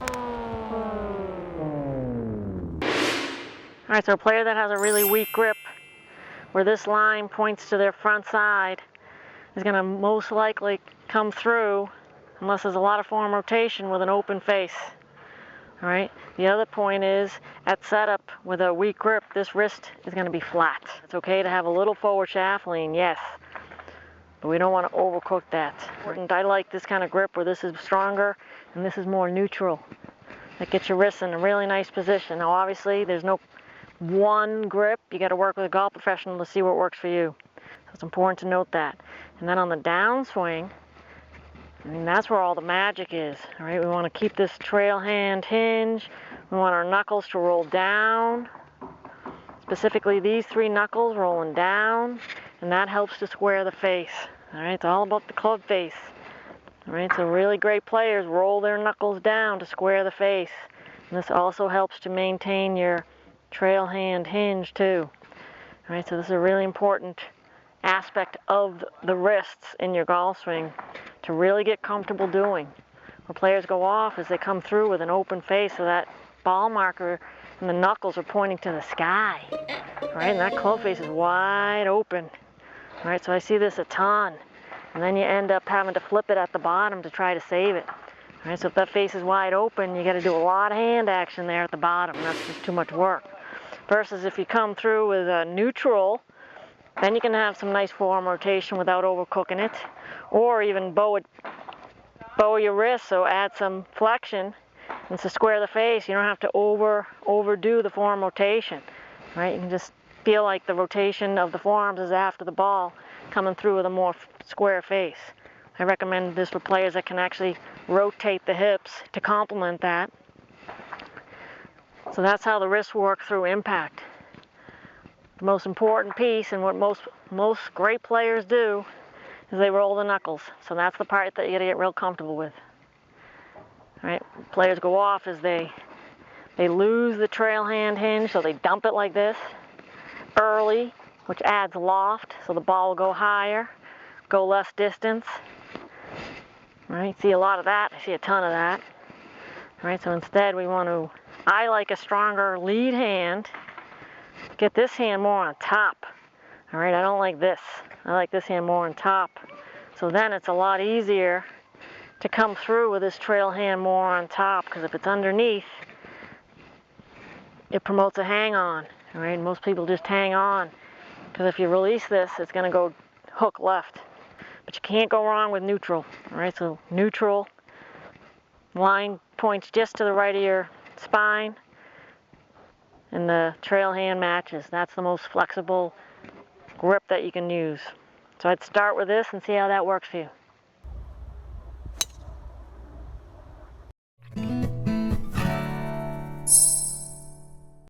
All right, so a player that has a really weak grip, where this line points to their front side, is going to most likely come through, unless there's a lot of form rotation, with an open face. All right. The other point is, at setup with a weak grip, this wrist is going to be flat. It's okay to have a little forward shaft lean, yes, but we don't want to overcook that. And I like this kind of grip where this is stronger and this is more neutral. That gets your wrists in a really nice position. Now, obviously, there's no one grip. You got to work with a golf professional to see what works for you. So it's important to note that. And then on the downswing, that's where all the magic is. All right, we want to keep this trail hand hinge. We want our knuckles to roll down. Specifically, these three knuckles rolling down, and that helps to square the face. All right, it's all about the club face. All right, so really great players roll their knuckles down to square the face. And this also helps to maintain your trail hand hinge too. All right, so this is a really important aspect of the wrists in your golf swing to really get comfortable doing. Where players go off is they come through with an open face, so that ball marker and the knuckles are pointing to the sky. All right, and that club face is wide open. All right, so I see this a ton. And then you end up having to flip it at the bottom to try to save it. All right, so if that face is wide open, you got to do a lot of hand action there at the bottom. And that's just too much work. Versus if you come through with a neutral, then you can have some nice form rotation without overcooking it. Or even bow your wrist, so add some flexion. And to square the face, you don't have to overdo the form rotation. Right? You can just feel like the rotation of the forearms is after the ball, coming through with a more square face. I recommend this for players that can actually rotate the hips to complement that. So that's how the wrists work through impact. The most important piece, and what most great players do, is they roll the knuckles. So that's the part that you gotta get real comfortable with. All right, players go off as they lose the trail hand hinge, so they dump it like this early, which adds loft, so the ball will go higher, go less distance. All right, see a lot of that. I see a ton of that. All right, so instead I like a stronger lead hand. Get this hand more on top. All right, I don't like this. I like this hand more on top. So then it's a lot easier to come through with this trail hand more on top, because if it's underneath, it promotes a hang on. All right, most people just hang on, because if you release this, it's going to go hook left. But you can't go wrong with neutral. All right, so neutral line points just to the right of your spine, and the trail hand matches. That's the most flexible grip that you can use. So I'd start with this and see how that works for you.